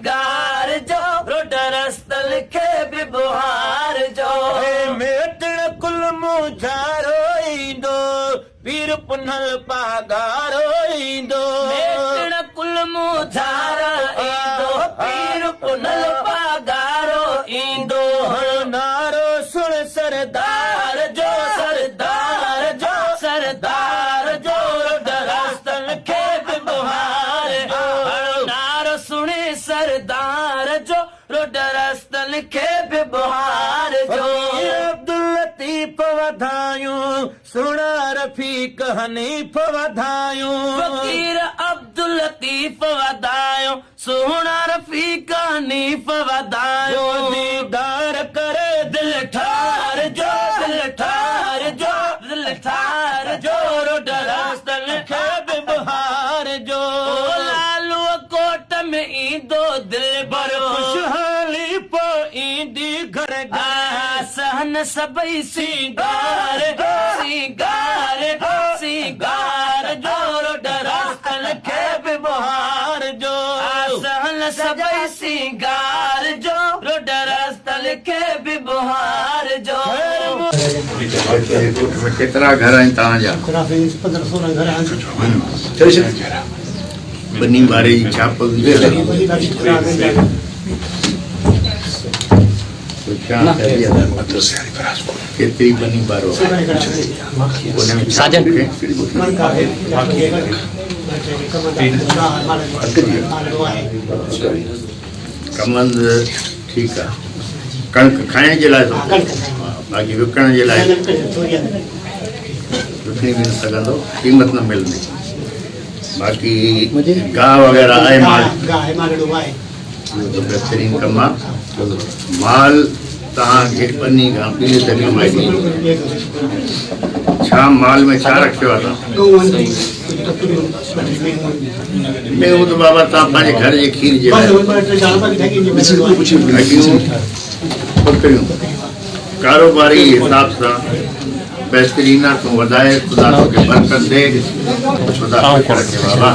सिंगार जो रोड रस्त लिखे बि बुहार जो मेटण कुल मुझारो ईंदो पीर पुनल पागारो ईंदो मेटण कुल मुझार ईंदो पीर पुनल पागारो ईंदो नारो सुन सरदार जो सरदार जो सरदार जो रोड रस्त लिखे बि बुहार जो नारो सुणे सरदार जो रोड रस्त लिखे बि बुहार जो अब्दुल लतीफ वधायूं सुणा रफीक हनीफ वधायूं फकीर अब्दुल लतीफ वधायो सुहिणा रफ़ीक हनीफ वधायो दीदार करे दिल ठार जो दिल ठार जो दिल ठार जो रोड रस्त लिखे बि बहार जो लालू कोट में ईंदो दिल भर खुशहाली पो ईंदी घर सहन सभई सिंगार सिंगार सिंगार जो रोड रस्त लिखे बि बहार जो सहन सभई सिंगार जो रोड रस्त लिखे बि बुहार जो केतिरा घर आहिनि तव्हांजा 15-16 घर आहिनि बनी वारे जी छाप केतिरी बनी वारो साजन कमंद ठीकु आहे कणिक खाइण जे लाइ बाक़ी विकण जे लाइ विकिणी बि न सघंदो क़ीमत न मिलंदी बाक़ी गाह वग़ैरह आहे माल बहितरीन कमु आहे माल तव्हांखे बनी खां पीले तक कमाइबो छा माल में छा रखियो आहे तव्हां मेहूं त बाबा तव्हां पंहिंजे घर जे खीर जे लाइ बकरियूं कारोबारी हिसाब सां बहितरीन आहे तूं वधाए ख़ुदा तोखे बरकत ॾे ख़ुदा ख़ुशि रखे बाबा